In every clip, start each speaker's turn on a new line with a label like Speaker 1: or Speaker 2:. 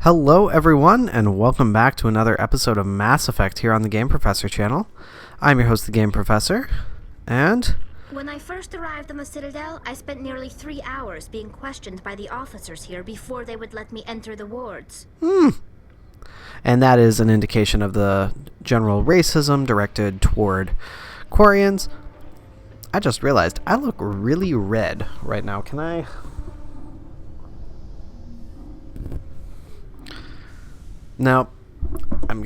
Speaker 1: Hello everyone, and welcome back to another episode of Mass Effect here on the Game Professor channel. I'm your host, the Game Professor, and...
Speaker 2: When I first arrived on the Citadel, I spent nearly 3 hours being questioned by the officers here before they would let me enter the wards.
Speaker 1: And that is an indication of the general racism directed toward Quarians. I just realized I look really red right now. Can I... No, it's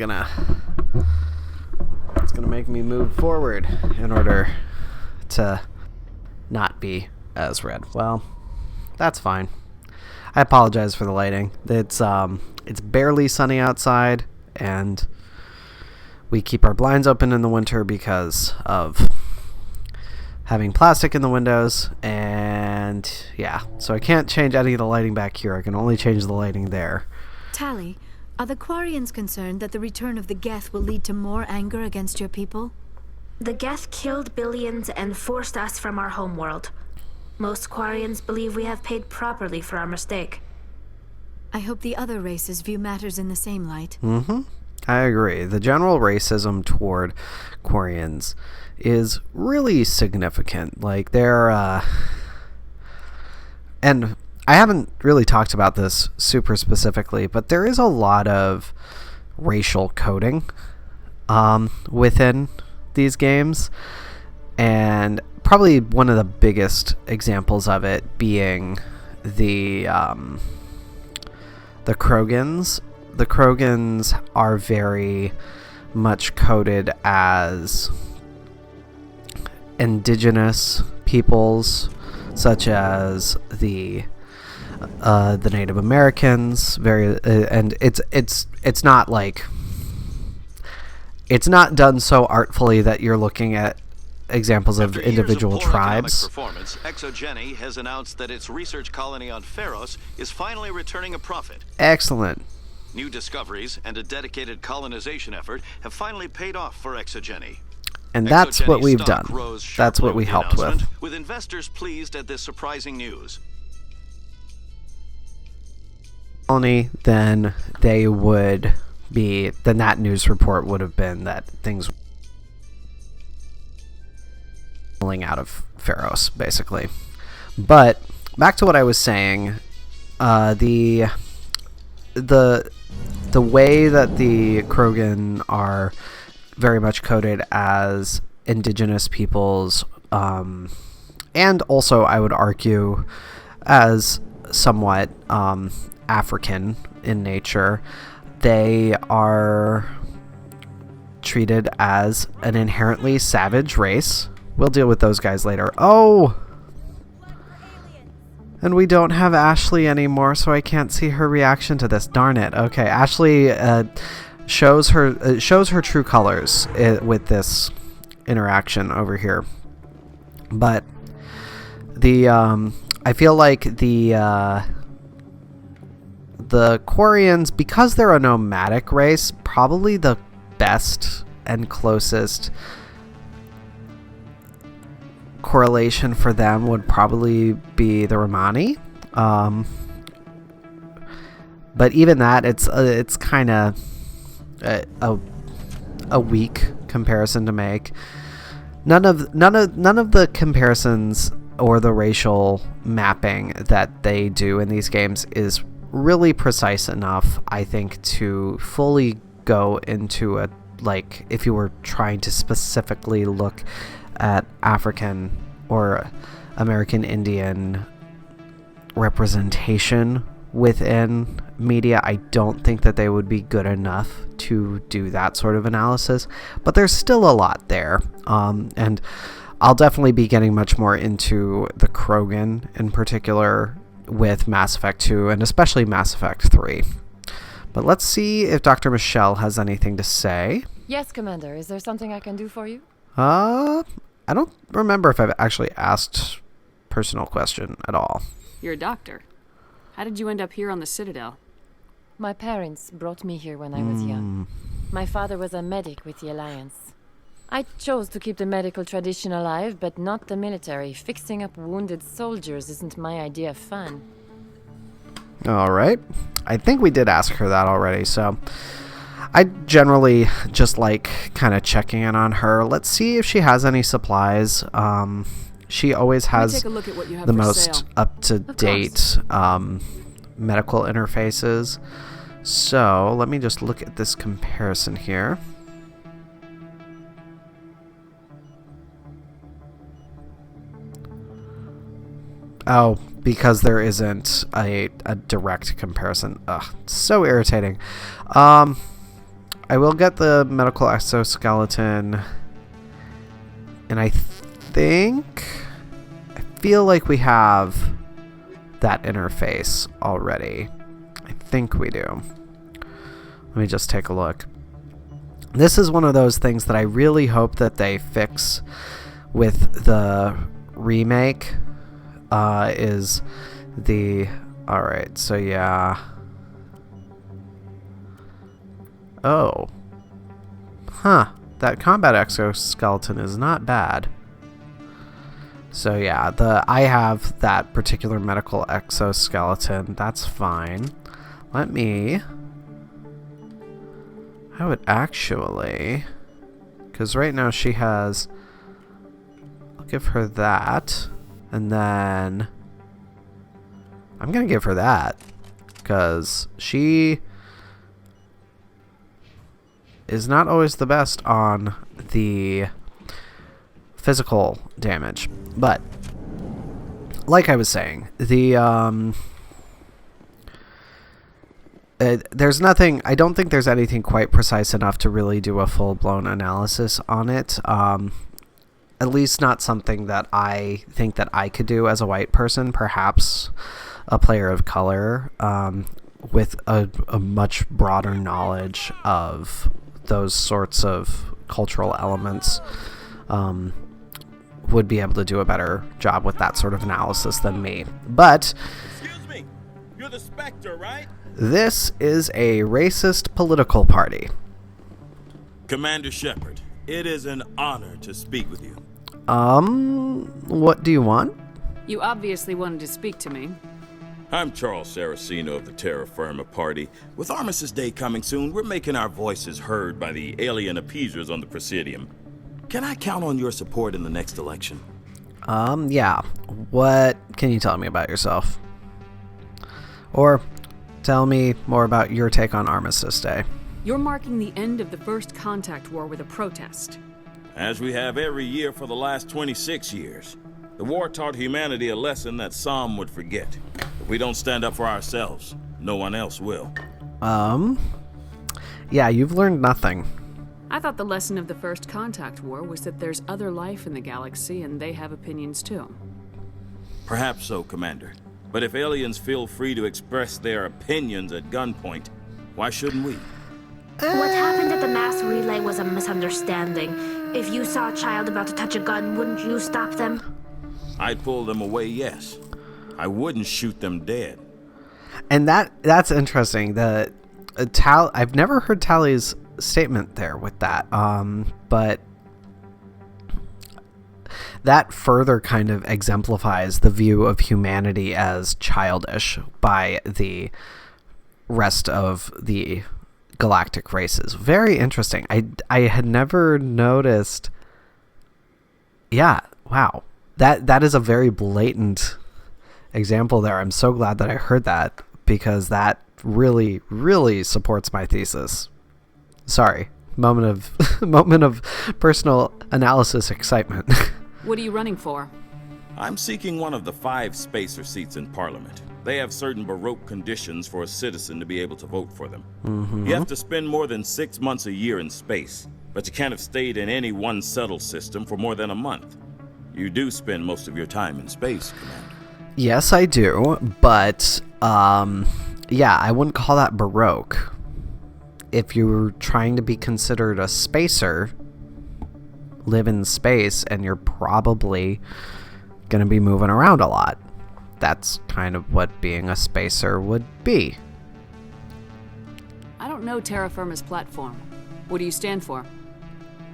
Speaker 1: gonna make me move forward in order to not be as red. Well, that's fine. I apologize for the lighting. It's barely sunny outside, and we keep our blinds open in the winter because of having plastic in the windows, and yeah, so I can't change any of the lighting back here. I can only change the lighting there.
Speaker 3: Tali, are the Quarians concerned that the return of the Geth will lead to more anger against your people?
Speaker 2: The Geth killed billions and forced us from our homeworld. Most Quarians believe we have paid properly for our mistake.
Speaker 3: I hope the other races view matters in the same light.
Speaker 1: I agree. The general racism toward Quarians is really significant. Like, they're, and I haven't really talked about this super specifically, but there is a lot of racial coding within these games, and probably one of the biggest examples of it being the Krogans. The Krogans are very much coded as indigenous peoples, such as the Native Americans, and it's not like, it's not done so artfully that you're looking at examples of individual tribes.
Speaker 4: Performance, ExoGeni has announced that its research colony on Pharos is finally returning a profit.
Speaker 1: Excellent.
Speaker 4: New discoveries and a dedicated colonization effort have finally paid off for ExoGeni.
Speaker 1: And that's what we've done. That's what we helped
Speaker 4: with investors pleased at this surprising news.
Speaker 1: Then that news report would have been that things were falling out of Pharos, basically. But back to what I was saying, the way that the Krogan are very much coded as indigenous peoples, and also I would argue as somewhat African in nature, they are treated as an inherently savage race. We'll deal with those guys later. Oh! And we don't have Ashley anymore, so I can't see her reaction to this. Darn it. Okay, Ashley shows her true colors with this interaction over here. But I feel like the Quarians, because they're a nomadic race, probably the best and closest correlation for them would probably be the Romani. But even that, it's kind of a weak comparison to make. None of the comparisons or the racial mapping that they do in these games is really precise enough, I think, to fully go into a, like, if you were trying to specifically look at African or American Indian representation within media. I don't think that they would be good enough to do that sort of analysis, but there's still a lot there, and I'll definitely be getting much more into the Krogan in particular with Mass Effect 2 and especially Mass Effect 3. But let's see if Dr. Michelle has anything to say.
Speaker 5: Yes, Commander. Is there something I can do for you?
Speaker 1: I don't remember if I've actually asked personal question at all.
Speaker 6: You're a doctor. How did you end up here on the Citadel?
Speaker 5: My parents brought me here when I was young. My father was a medic with the Alliance. I chose to keep the medical tradition alive, but not the military. Fixing up wounded soldiers isn't my idea of fun.
Speaker 1: All right. I think we did ask her that already, so I generally just like kind of checking in on her. Let's see if she has any supplies. She always has
Speaker 6: take a look at what you have
Speaker 1: the
Speaker 6: for
Speaker 1: most
Speaker 6: sale.
Speaker 1: up-to-date medical interfaces. So let me just look at this comparison here. Oh, because there isn't a direct comparison. Ugh, so irritating. I will get the medical exoskeleton, and I feel like we have that interface already. I think we do. Let me just take a look. This is one of those things that I really hope that they fix with the remake. Is the... Alright, so yeah. Oh. Huh. That combat exoskeleton is not bad. So yeah, I have that particular medical exoskeleton. That's fine. I would actually... Because right now she has... I'll give her that. And then I'm going to give her that because she is not always the best on the physical damage. But like I was saying, there's nothing, I don't think there's anything quite precise enough to really do a full-blown analysis on it. At least not something that I think that I could do as a white person. Perhaps a player of color with a much broader knowledge of those sorts of cultural elements would be able to do a better job with that sort of analysis than me. But
Speaker 7: excuse me, you're the Spectre, right?
Speaker 1: This is a racist political party.
Speaker 7: Commander Shepard, it is an honor to speak with you.
Speaker 1: What do you want?
Speaker 6: You obviously wanted to speak to me.
Speaker 7: I'm Charles Saraceno of the Terra Firma Party. With Armistice Day coming soon, we're making our voices heard by the alien appeasers on the Presidium. Can I count on your support in the next election?
Speaker 1: Yeah. What can you tell me about yourself? Or tell me more about your take on Armistice Day.
Speaker 6: You're marking the end of the First Contact War with a protest.
Speaker 7: As we have every year for the last 26 years. The war taught humanity a lesson that some would forget. If we don't stand up for ourselves, no one else will.
Speaker 1: Yeah, you've learned nothing.
Speaker 6: I thought the lesson of the First Contact War was that there's other life in the galaxy and they have opinions too.
Speaker 7: Perhaps so, Commander. But if aliens feel free to express their opinions at gunpoint, why shouldn't we?
Speaker 2: What happened at the mass relay was a misunderstanding. If you saw a child about to touch a gun, wouldn't you stop them?
Speaker 7: I'd pull them away, yes. I wouldn't shoot them dead.
Speaker 1: And that's interesting. I've never heard Tally's statement there with that. But that further kind of exemplifies the view of humanity as childish by the rest of the galactic races. Very interesting. I had never noticed. Yeah, wow. That is a very blatant example there. I'm so glad that I heard that because that really, really supports my thesis. Sorry. Moment of personal analysis excitement.
Speaker 6: What are you running for?
Speaker 7: I'm seeking one of the 5 spacer seats in Parliament. They have certain Baroque conditions for a citizen to be able to vote for them. You have to spend more than 6 months a year in space, but you can't have stayed in any one settled system for more than a month. You do spend most of your time in space, Commander.
Speaker 1: Yes, I do, but yeah, I wouldn't call that Baroque. If you're trying to be considered a spacer, live in space, and you're probably going to be moving around a lot. That's kind of what being a spacer would be.
Speaker 6: I don't know Terra Firma's platform. What do you stand for?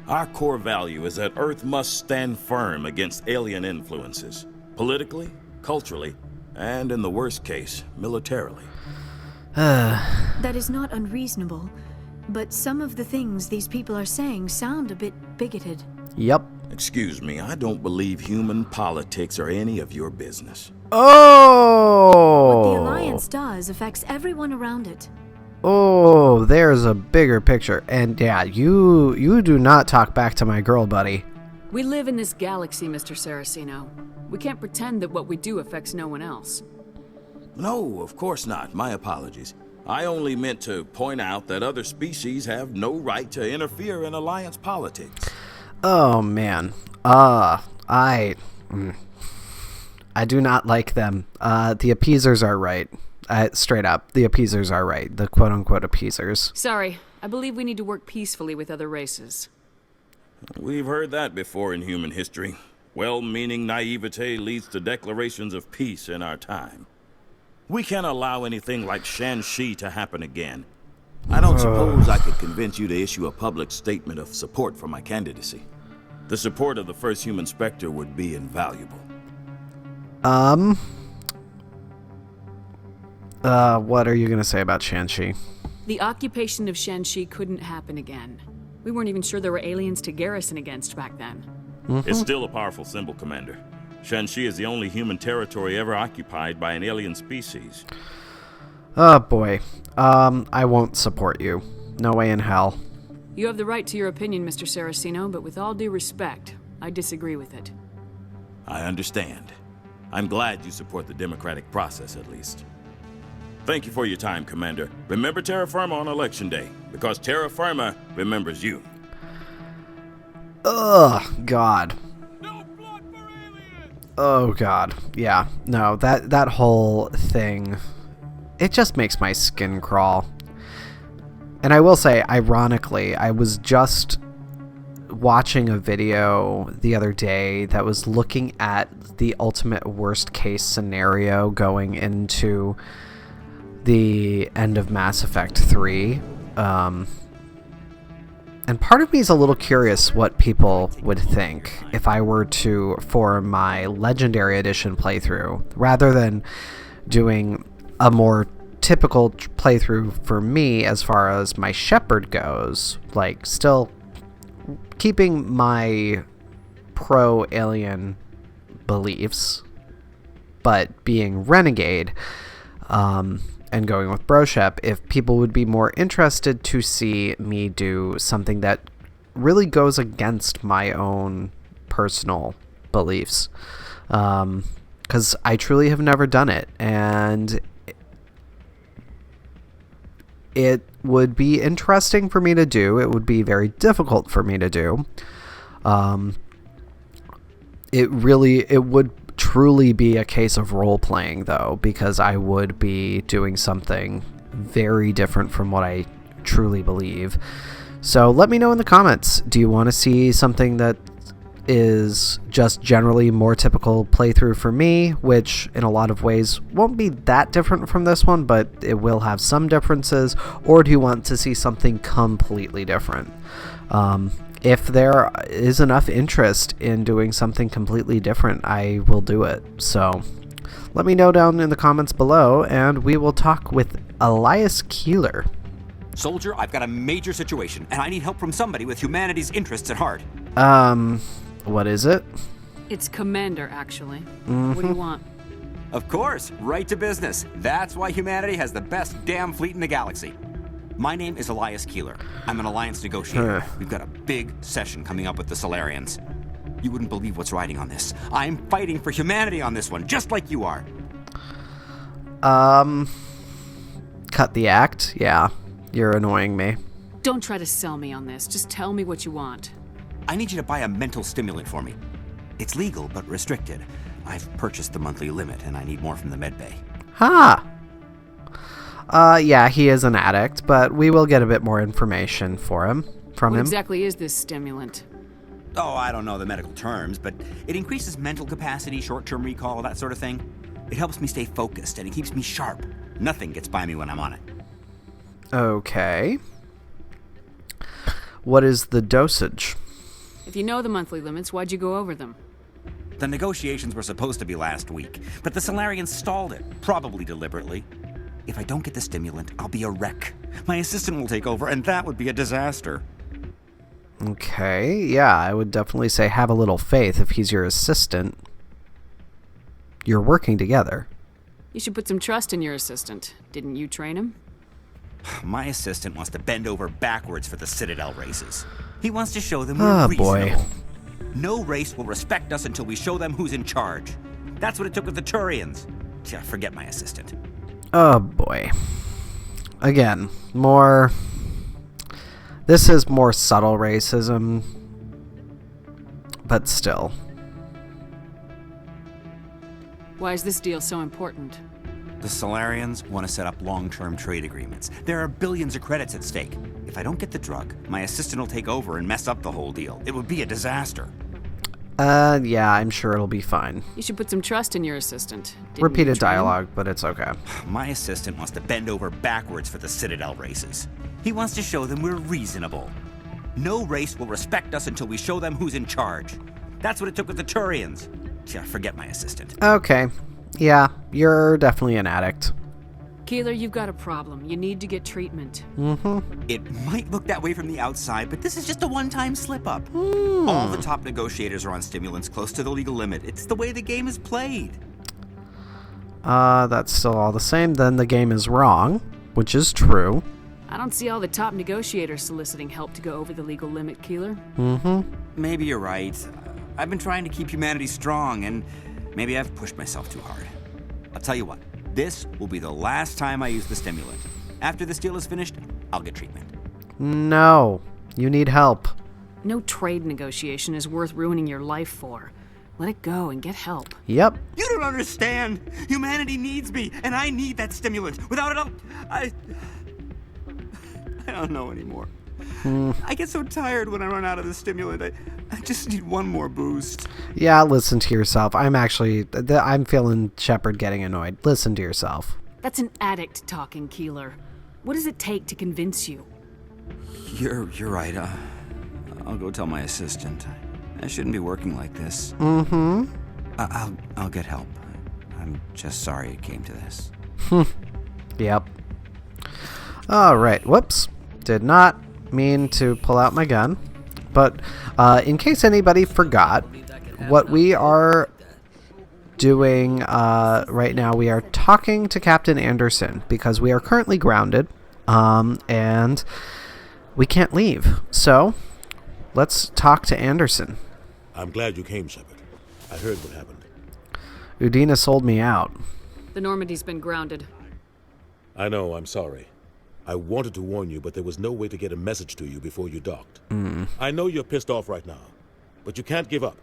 Speaker 7: Our core value is that Earth must stand firm against alien influences, politically, culturally, and in the worst case, militarily.
Speaker 3: That is not unreasonable, but some of the things these people are saying sound a bit bigoted.
Speaker 1: Yep.
Speaker 7: Excuse me, I don't believe human politics are any of your business.
Speaker 1: Oh!
Speaker 3: What the Alliance does affects everyone around it.
Speaker 1: Oh, there's a bigger picture. And yeah, you do not talk back to my girl, buddy.
Speaker 6: We live in this galaxy, Mr. Saraceno. We can't pretend that what we do affects no one else.
Speaker 7: No, of course not. My apologies. I only meant to point out that other species have no right to interfere in Alliance politics.
Speaker 1: Oh, man. I do not like them. The appeasers are right. Straight up, the appeasers are right. The quote-unquote appeasers.
Speaker 6: Sorry, I believe we need to work peacefully with other races.
Speaker 7: We've heard that before in human history. Well-meaning naivete leads to declarations of peace in our time. We can't allow anything like Shanxi to happen again. I don't suppose I could convince you to issue a public statement of support for my candidacy. The support of the first human Spectre would be invaluable.
Speaker 1: What are you gonna say about Shanxi?
Speaker 6: The occupation of Shanxi couldn't happen again. We weren't even sure there were aliens to garrison against back then.
Speaker 7: It's still a powerful symbol, Commander. Shanxi is the only human territory ever occupied by an alien species.
Speaker 1: Oh boy. I won't support you. No way in hell.
Speaker 6: You have the right to your opinion, Mr. Saraceno, but with all due respect, I disagree with it.
Speaker 7: I understand. I'm glad you support the democratic process, at least. Thank you for your time, Commander. Remember Terra Firma on Election Day, because Terra Firma remembers you.
Speaker 1: Ugh, God. Oh, God. Yeah, no, that whole thing, it just makes my skin crawl. And I will say, ironically, I was just watching a video the other day that was looking at the ultimate worst case scenario going into the end of Mass Effect 3. And part of me is a little curious what people would think if I were to, for my Legendary Edition playthrough, rather than doing a more typical playthrough for me as far as my Shepard goes, like still keeping my pro-alien beliefs, but being Renegade, and going with Broshep, if people would be more interested to see me do something that really goes against my own personal beliefs. Because I truly have never done it, and it would be interesting for me to do. It would be very difficult for me to do. It would truly be a case of role-playing, though, because I would be doing something very different from what I truly believe. So let me know in the comments. Do you want to see something that is just generally more typical playthrough for me, which in a lot of ways won't be that different from this one, but it will have some differences? Or do you want to see something completely different? If there is enough interest in doing something completely different, I will do it. So let me know down in the comments below, and we will talk with Elias Keeler.
Speaker 8: Soldier, I've got a major situation, and I need help from somebody with humanity's interests at heart.
Speaker 1: What is it?
Speaker 6: It's Commander, actually. What do you want?
Speaker 8: Of course, right to business. That's why humanity has the best damn fleet in the galaxy. My name is Elias Keeler. I'm an Alliance negotiator. We've got a big session coming up with the Solarians. You wouldn't believe what's riding on this. I'm fighting for humanity on this one, just like you are.
Speaker 1: Cut the act. Yeah, you're annoying me.
Speaker 6: Don't try to sell me on this. Just tell me what you want.
Speaker 8: I need you to buy a mental stimulant for me. It's legal, but restricted. I've purchased the monthly limit, and I need more from the medbay.
Speaker 1: Ha! Yeah, he is an addict, but we will get a bit more information from him.
Speaker 6: What exactly is this stimulant?
Speaker 8: Oh, I don't know the medical terms, but it increases mental capacity, short-term recall, that sort of thing. It helps me stay focused, and it keeps me sharp. Nothing gets by me when I'm on it.
Speaker 1: Okay. What is the dosage?
Speaker 6: If you know the monthly limits, why'd you go over them?
Speaker 8: The negotiations were supposed to be last week, but the Solarians stalled it, probably deliberately. If I don't get the stimulant, I'll be a wreck. My assistant will take over, and that would be a disaster.
Speaker 1: Okay, yeah, I would definitely say have a little faith if he's your assistant. You're working together.
Speaker 6: You should put some trust in your assistant. Didn't you train him?
Speaker 8: My assistant wants to bend over backwards for the Citadel races. He wants to show them we're reasonable.
Speaker 1: Boy.
Speaker 8: No race will respect us until we show them who's in charge. That's what it took with the Turians. Yeah, forget my assistant.
Speaker 1: Oh boy. Again, more... This is more subtle racism, but still.
Speaker 6: Why is this deal so important?
Speaker 8: The Solarians want to set up long-term trade agreements. There are billions of credits at stake. If I don't get the drug, my assistant will take over and mess up the whole deal. It would be a disaster.
Speaker 1: Yeah, I'm sure it'll be fine.
Speaker 6: You should put some trust in your assistant. Didn't
Speaker 1: Repeated
Speaker 6: you train him?
Speaker 1: dialogue, but it's okay.
Speaker 8: My assistant wants to bend over backwards for the Citadel races. He wants to show them we're reasonable. No race will respect us until we show them who's in charge. That's what it took with the Turians. Yeah, forget my assistant.
Speaker 1: Okay. Yeah, you're definitely an addict.
Speaker 6: Keeler, you've got a problem. You need to get treatment.
Speaker 8: It might look that way from the outside, but this is just a one-time slip-up. All the top negotiators are on stimulants close to the legal limit. It's the way the game is played.
Speaker 1: That's still all the same. Then the game is wrong, which is true.
Speaker 6: I don't see all the top negotiators soliciting help to go over the legal limit, Keeler.
Speaker 8: Maybe you're right. I've been trying to keep humanity strong, and maybe I've pushed myself too hard. I'll tell you what. This will be the last time I use the stimulant. After this deal is finished, I'll get treatment.
Speaker 1: No, you need help.
Speaker 6: No trade negotiation is worth ruining your life for. Let it go and get help.
Speaker 1: Yep.
Speaker 8: You don't understand. Humanity needs me, and I need that stimulant. Without it, I don't know anymore. I get so tired when I run out of the stimulant. I just need one more boost.
Speaker 1: Yeah, listen to yourself. I'm feeling Shepard getting annoyed. Listen to yourself.
Speaker 6: That's an addict talking, Keeler. What does it take to convince you?
Speaker 8: You're right. I'll go tell my assistant. I shouldn't be working like this. I'll get help. I'm just sorry it came to this.
Speaker 1: Yep. All right. Whoops. Did not mean to pull out my gun. But in case anybody forgot, what we are doing right now, we are talking to Captain Anderson because we are currently grounded and we can't leave. So let's talk to Anderson.
Speaker 9: I'm glad you came, Shepard. I heard what happened.
Speaker 1: Udina sold me out.
Speaker 6: The Normandy's been grounded.
Speaker 9: I know, I'm sorry. I wanted to warn you, but there was no way to get a message to you before you docked. I know you're pissed off right now, but you can't give up.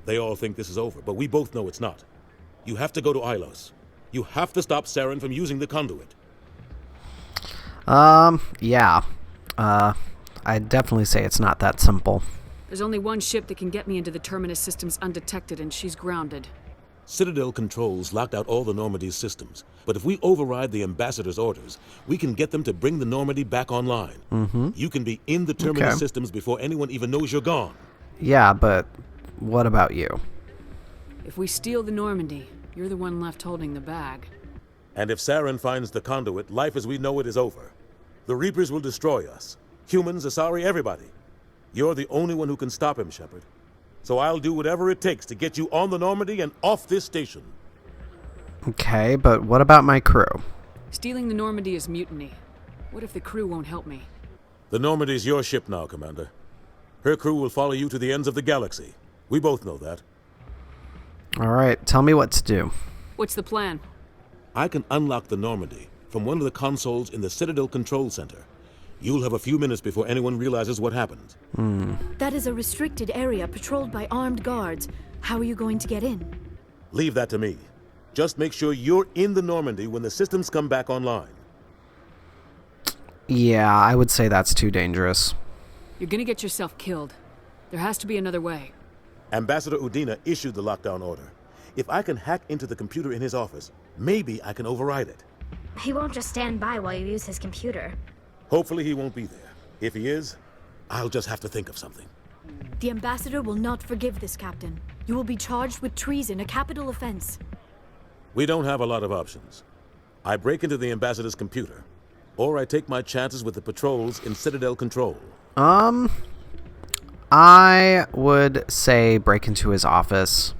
Speaker 9: They all think this is over, but we both know it's not. You have to go to Ilos. You have to stop Saren from using the conduit.
Speaker 1: Yeah. I'd definitely say it's not that simple.
Speaker 6: There's only one ship that can get me into the Terminus systems undetected, and she's grounded.
Speaker 9: Citadel controls locked out all the Normandy's systems, but if we override the ambassador's orders, we can get them to bring the Normandy back online. You can be in the Terminus systems before anyone even knows you're gone.
Speaker 1: Yeah, but what about you?
Speaker 6: If we steal the Normandy, you're the one left holding the bag.
Speaker 9: And if Saren finds the conduit, life as we know it is over. The Reapers will destroy us. Humans, Asari, everybody. You're the only one who can stop him, Shepard. So I'll do whatever it takes to get you on the Normandy and off this station.
Speaker 1: Okay, but what about my crew?
Speaker 6: Stealing the Normandy is mutiny. What if the crew won't help me?
Speaker 9: The Normandy's your ship now, Commander. Her crew will follow you to the ends of the galaxy. We both know that.
Speaker 1: All right, tell me what to do.
Speaker 6: What's the plan?
Speaker 9: I can unlock the Normandy from one of the consoles in the Citadel Control Center. You'll have a few minutes before anyone realizes what happened.
Speaker 3: That is a restricted area patrolled by armed guards. How are you going to get in?
Speaker 9: Leave that to me. Just make sure you're in the Normandy when the systems come back online.
Speaker 1: Yeah, I would say that's too dangerous.
Speaker 6: You're gonna get yourself killed. There has to be another way.
Speaker 9: Ambassador Udina issued the lockdown order. If I can hack into the computer in his office, maybe I can override it.
Speaker 2: He won't just stand by while you use his computer.
Speaker 9: Hopefully he won't be there. If he is, I'll just have to think of something.
Speaker 3: The ambassador will not forgive this, Captain. You will be charged with treason, a capital offense.
Speaker 9: We don't have a lot of options. I break into the ambassador's computer, or I take my chances with the patrols in Citadel control.
Speaker 1: I would say break into his office.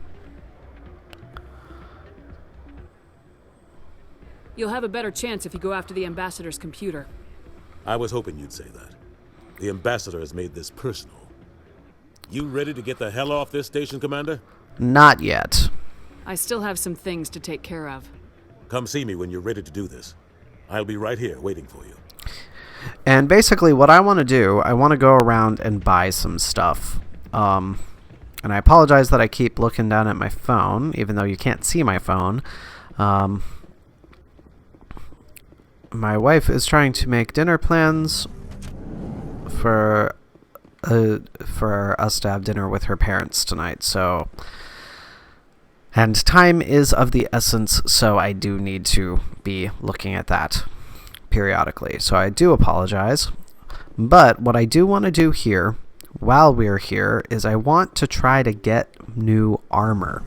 Speaker 6: You'll have a better chance if you go after the ambassador's computer.
Speaker 9: I was hoping you'd say that. The ambassador has made this personal. You ready to get the hell off this station, Commander?
Speaker 1: Not yet.
Speaker 6: I still have some things to take care of.
Speaker 9: Come see me when you're ready to do this. I'll be right here waiting for you.
Speaker 1: And basically what I want to do, I want to go around and buy some stuff. And I apologize that I keep looking down at my phone, even though you can't see my phone. My wife is trying to make dinner plans for us to have dinner with her parents tonight, so... And time is of the essence, so I do need to be looking at that periodically. So I do apologize. But what I do want to do here, while we're here, is I want to try to get new armor.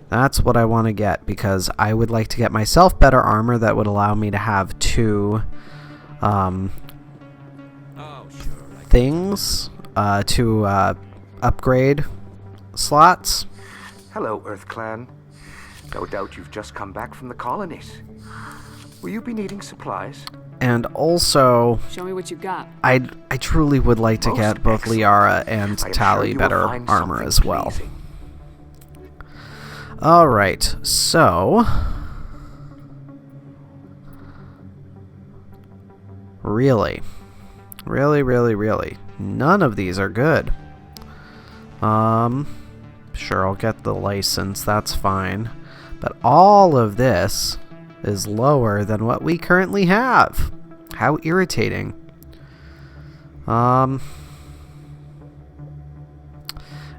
Speaker 1: That's what I want to get, because I would like to get myself better armor that would allow me to have two things to upgrade slots.
Speaker 10: Hello, Earth Clan. No doubt you've just come back from the colonies. Will you be needing supplies?
Speaker 1: And also,
Speaker 6: show me what you got.
Speaker 1: I truly would like to get both Liara and Tali better armor as well.
Speaker 10: Pleasing.
Speaker 1: Alright, so... Really? Really? None of these are good. Sure, I'll get the license, that's fine. But all of this is lower than what we currently have. How irritating. I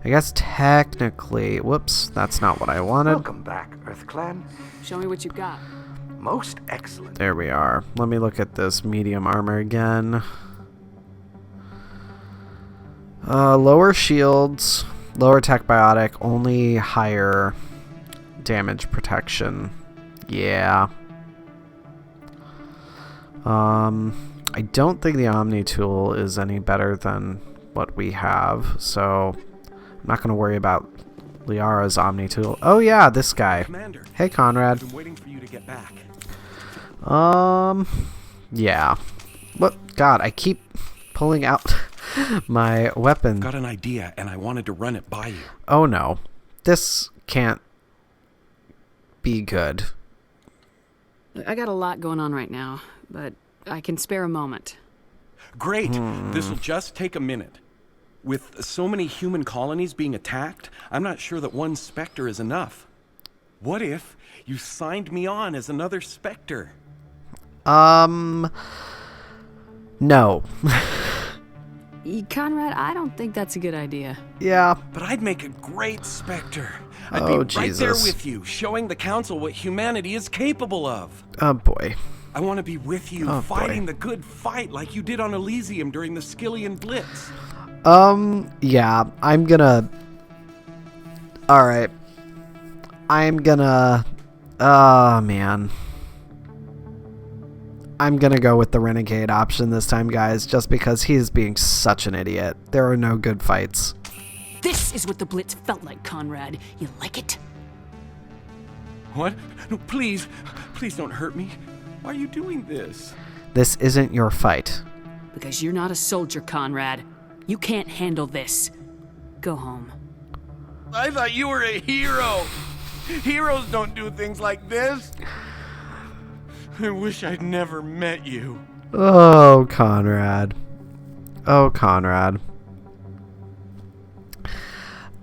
Speaker 1: guess technically... Whoops, that's not what I wanted.
Speaker 10: Welcome back, Earth Clan.
Speaker 6: Show me what you got.
Speaker 10: Most excellent.
Speaker 1: There we are. Let me look at this medium armor again. Lower shields, lower tech biotic, only higher damage protection. Yeah. I don't think the Omni tool is any better than what we have, so I'm not going to worry about Liara's Omni tool. Oh yeah, this guy.
Speaker 11: Commander,
Speaker 1: hey Conrad.
Speaker 11: I've been waiting for you to get back.
Speaker 1: Yeah. What? God, I keep pulling out my weapon.
Speaker 11: Got an idea, and I wanted to run it by you.
Speaker 1: Oh no. This can't be good.
Speaker 6: I got a lot going on right now, but I can spare a moment.
Speaker 11: Great. This'll just take a minute. With so many human colonies being attacked, I'm not sure that one Spectre is enough. What if you signed me on as another Spectre?
Speaker 1: No.
Speaker 6: Conrad, I don't think that's a good idea.
Speaker 1: Yeah.
Speaker 11: But I'd make a great Spectre. I'd
Speaker 1: Oh,
Speaker 11: be right
Speaker 1: Jesus.
Speaker 11: there with you, showing the Council what humanity is capable of.
Speaker 1: Oh boy.
Speaker 11: I want to be with you,
Speaker 1: Oh,
Speaker 11: fighting
Speaker 1: boy.
Speaker 11: the good fight like you did on Elysium during the Skillian Blitz.
Speaker 1: Yeah, I'm gonna... Alright. I'm gonna... Oh, man. I'm gonna go with the Renegade option this time, guys, just because he's being such an idiot. There are no good fights.
Speaker 6: This is what the Blitz felt like, Conrad. You like it?
Speaker 11: What? No, please don't hurt me. Why are you doing this?
Speaker 1: This isn't your fight.
Speaker 6: Because you're not a soldier, Conrad. You can't handle this. Go home.
Speaker 11: I thought you were a hero. Heroes don't do things like this. I wish I'd never met you.
Speaker 1: Oh, Conrad. Oh, Conrad.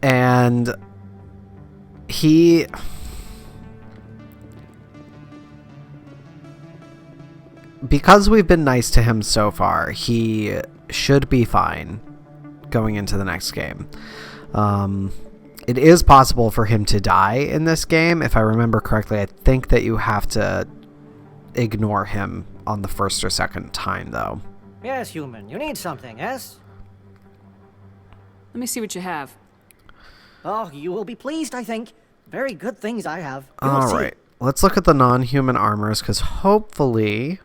Speaker 1: And he... Because we've been nice to him so far, he should be fine going into the next game. It is possible for him to die in this game. If I remember correctly, I think that you have to ignore him on the first or second time, though.
Speaker 12: Yes, human. You need something, yes?
Speaker 6: Let me see what you have.
Speaker 12: Oh, you will be pleased, I think. Very good things I have. You will
Speaker 1: All
Speaker 12: see.
Speaker 1: right. Let's look at the non-human armors, because hopefully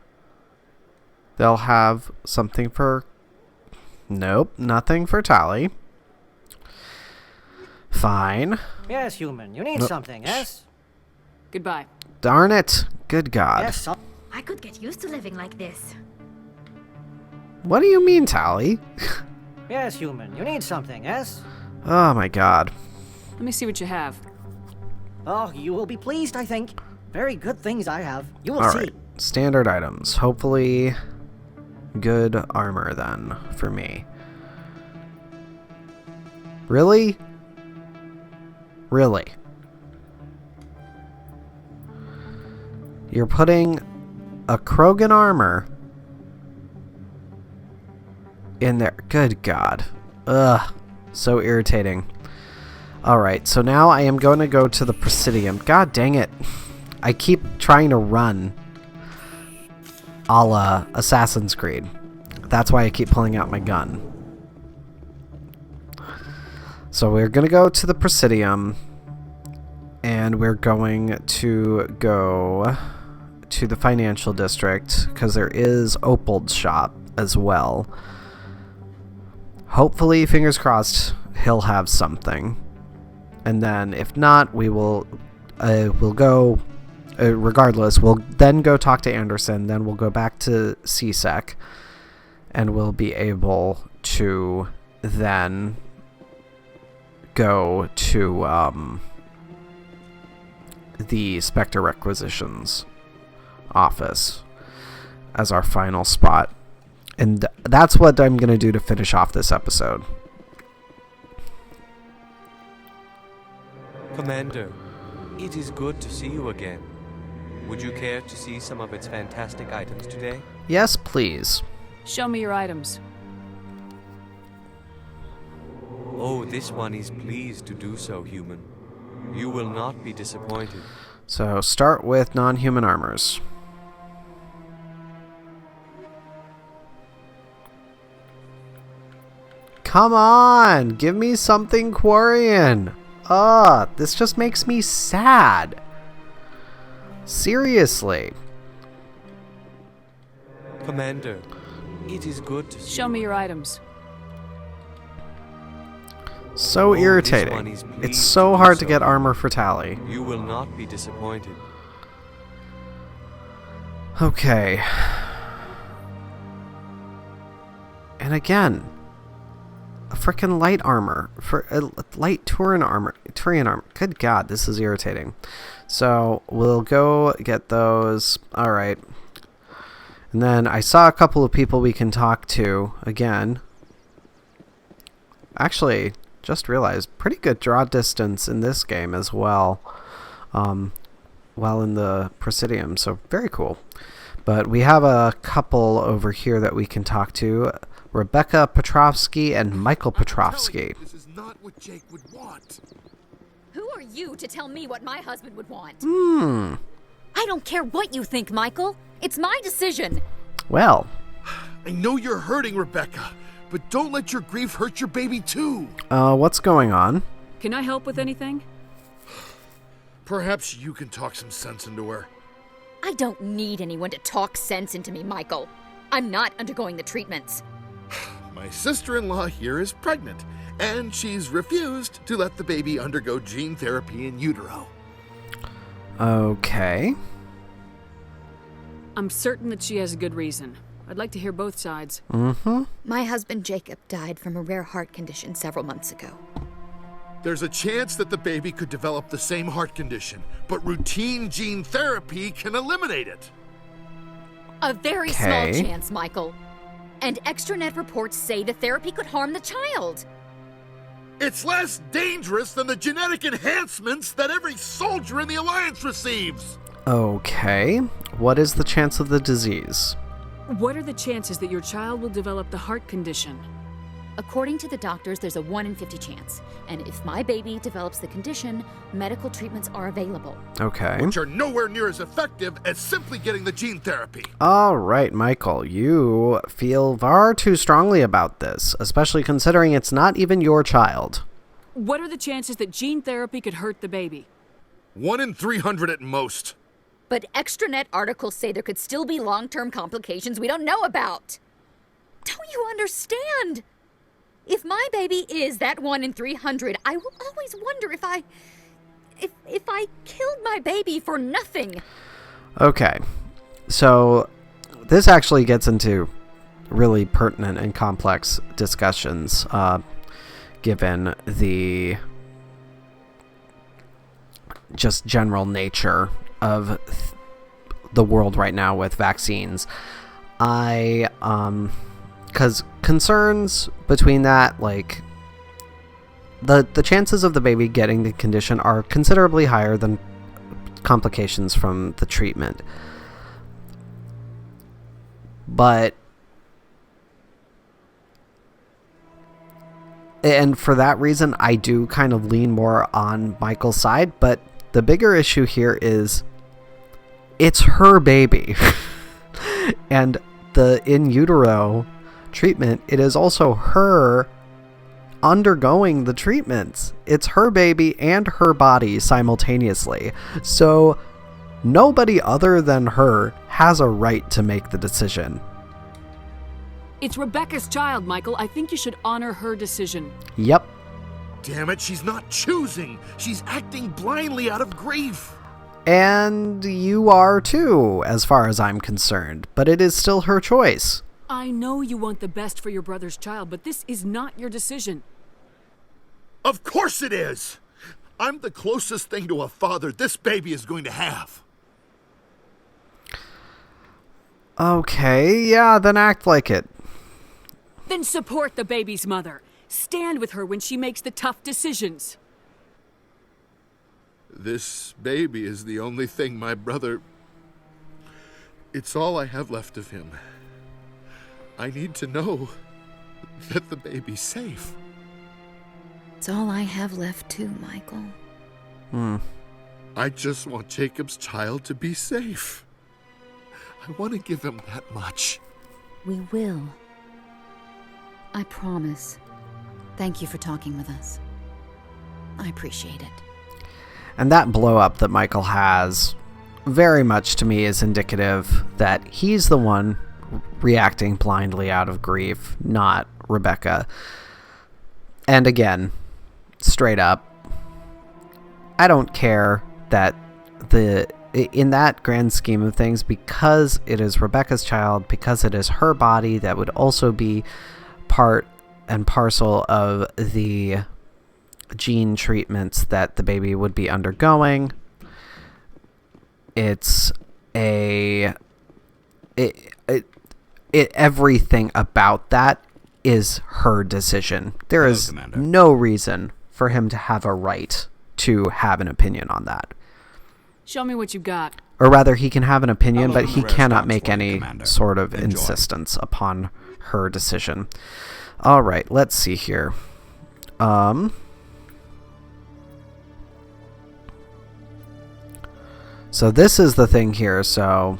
Speaker 1: they'll have something for... Nope, nothing for Tali. Fine.
Speaker 12: Yes, human. You need something, yes?
Speaker 6: Goodbye.
Speaker 1: Darn it. Good God.
Speaker 12: Yes,
Speaker 2: I could get used to living like this.
Speaker 1: What do you mean, Tali?
Speaker 12: yes, human. You need something, yes?
Speaker 1: Oh, my God.
Speaker 6: Let me see what you have.
Speaker 12: Oh, you will be pleased, I think. Very good things I have. You will
Speaker 1: All
Speaker 12: see.
Speaker 1: right. Standard items. Hopefully good armor, then, for me. Really? Really? You're putting a Krogan armor in there. Good God. Ugh. So irritating. Alright, so now I am going to go to the Presidium. God dang it. I keep trying to run a la Assassin's Creed. That's why I keep pulling out my gun. So we're going to go to the Presidium. And we're going to go to the financial district, because there is Opald's shop as well. Hopefully, fingers crossed, he'll have something. And then, if not, we will we'll go, regardless, we'll then go talk to Anderson, then we'll go back to CSEC, and we'll be able to then go to the Spectre Requisitions office as our final spot. And that's what I'm going to do to finish off this episode.
Speaker 13: Commander, it is good to see you again. Would you care to see some of its fantastic items today?
Speaker 1: Yes, please.
Speaker 6: Show me your items.
Speaker 13: Oh, this one is pleased to do so, human. You will not be disappointed.
Speaker 1: So, start with non-human armors. Come on! Give me something Quarian! Ugh, this just makes me sad. Seriously.
Speaker 13: Commander, it is good to
Speaker 6: show me your items.
Speaker 1: So irritating. It's so hard to get armor for Tali.
Speaker 13: You will not be disappointed.
Speaker 1: Okay. And again, a frickin' light armor. For a light Turian armor. Good God, this is irritating. So, we'll go get those. Alright. And then I saw a couple of people we can talk to again. Actually, just realized, pretty good draw distance in this game as well. While in the Presidium, so very cool. But we have a couple over here that we can talk to. Rebecca Petrovsky and Michael Petrovsky.
Speaker 14: This is not what Jake would want.
Speaker 15: Who are you to tell me what my husband would want?
Speaker 16: I don't care what you think, Michael. It's my decision.
Speaker 1: Well.
Speaker 14: I know you're hurting, Rebecca, but don't let your grief hurt your baby too.
Speaker 1: What's going on?
Speaker 6: Can I help with anything?
Speaker 14: Perhaps you can talk some sense into her.
Speaker 15: I don't need anyone to talk sense into me, Michael. I'm not undergoing the treatments.
Speaker 14: My sister-in-law here is pregnant, and she's refused to let the baby undergo gene therapy in utero.
Speaker 1: Okay.
Speaker 6: I'm certain that she has a good reason. I'd like to hear both sides.
Speaker 15: My husband Jacob died from a rare heart condition several months ago.
Speaker 14: There's a chance that the baby could develop the same heart condition, but routine gene therapy can eliminate it.
Speaker 15: A very small chance, Michael. And extranet reports say the therapy could harm the child.
Speaker 14: It's less dangerous than the genetic enhancements that every soldier in the Alliance receives.
Speaker 1: Okay. What is the chance of the disease?
Speaker 6: What are the chances that your child will develop the heart condition?
Speaker 15: According to the doctors, there's a 1 in 50 chance. And if my baby develops the condition, medical treatments are available.
Speaker 1: Okay.
Speaker 14: Which are nowhere near as effective as simply getting the gene therapy.
Speaker 1: All right, Michael, you feel far too strongly about this, especially considering it's not even your child.
Speaker 6: What are the chances that gene therapy could hurt the baby?
Speaker 14: 1 in 300 at most.
Speaker 16: But extranet articles say there could still be long-term complications we don't know about. Don't you understand? If my baby is that 1 in 300, I will always wonder if I killed my baby for nothing.
Speaker 1: Okay, so this actually gets into really pertinent and complex discussions, given the just general nature of the world right now with vaccines. Because concerns between that, like, the chances of the baby getting the condition are considerably higher than complications from the treatment. And for that reason, I do kind of lean more on Michael's side, but the bigger issue here is it's her baby. And the in utero treatment, it is also her undergoing the treatments. It's her baby and her body simultaneously. So nobody other than her has a right to make the decision.
Speaker 6: It's Rebecca's child, Michael. I think you should honor her decision.
Speaker 1: Yep.
Speaker 14: Damn it, she's not choosing. She's acting blindly out of grief.
Speaker 1: And you are too, as far as I'm concerned. But it is still her choice.
Speaker 6: I know you want the best for your brother's child, but this is not your decision.
Speaker 14: Of course it is. I'm the closest thing to a father this baby is going to have.
Speaker 1: Okay, yeah, then act like it.
Speaker 6: Then support the baby's mother. Stand with her when she makes the tough decisions.
Speaker 14: This baby is the only thing my brother... It's all I have left of him. I need to know that the baby's safe.
Speaker 15: It's all I have left too, Michael.
Speaker 14: I just want Jacob's child to be safe. I want to give him that much.
Speaker 15: We will. I promise. Thank you for talking with us. I appreciate it.
Speaker 1: And that blow up that Michael has very much to me is indicative that he's the one reacting blindly out of grief, not Rebecca. And again, straight up, I don't care that in that grand scheme of things, because it is Rebecca's child, because it is her body that would also be part and parcel of the gene treatments that the baby would be undergoing. Everything about that is her decision. There is no reason for him to have a right to have an opinion on that.
Speaker 6: Show me what you got.
Speaker 1: Or rather, he can have an opinion, but he cannot make any sort of insistence upon her decision. All right, let's see here. So this is the thing here. So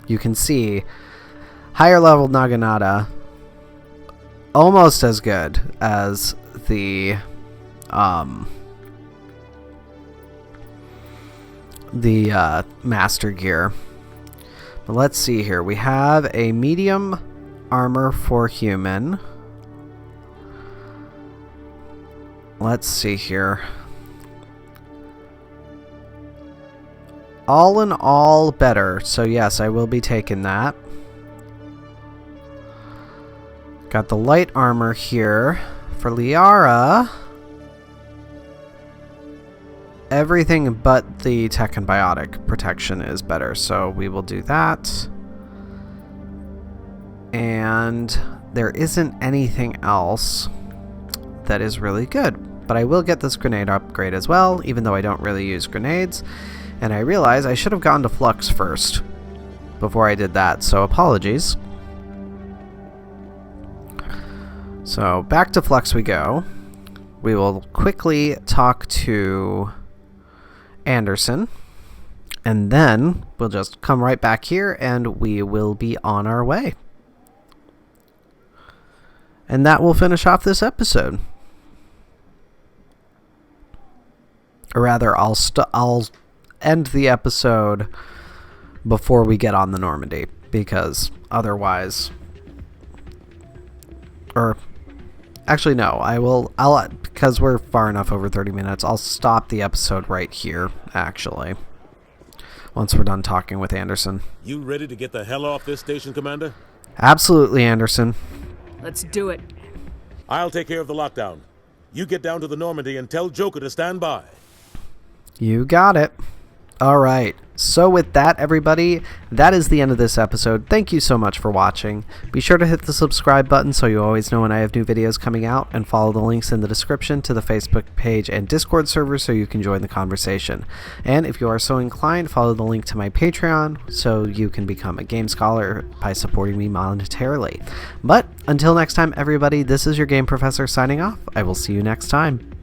Speaker 1: you can see higher level Naginata, almost as good as the Master Gear. But let's see here. We have a medium armor for human. Let's see here. All in all, better. So yes, I will be taking that. Got the light armor here. For Liara, everything but the tech and biotic protection is better, so we will do that. And there isn't anything else that is really good. But I will get this grenade upgrade as well, even though I don't really use grenades. And I realize I should have gone to Flux first before I did that, so apologies. So back to Flux we go. We will quickly talk to Anderson, and then we'll just come right back here and we will be on our way. And that will finish off this episode. Or rather, I'll end the episode before we get on the Normandy, because otherwise, or actually no, I'll because we're far enough over 30 minutes, I'll stop the episode right here, actually, once we're done talking with Anderson.
Speaker 9: You ready to get the hell off this station, Commander?
Speaker 1: Absolutely, Anderson.
Speaker 6: Let's do it.
Speaker 9: I'll take care of the lockdown. You get down to the Normandy and tell Joker to stand by.
Speaker 1: You got it. All right. So with that, everybody, that is the end of this episode. Thank you so much for watching. Be sure to hit the subscribe button so you always know when I have new videos coming out, and follow the links in the description to the Facebook page and Discord server so you can join the conversation. And if you are so inclined, follow the link to my Patreon so you can become a game scholar by supporting me monetarily. But until next time, everybody, this is your Game Professor signing off. I will see you next time.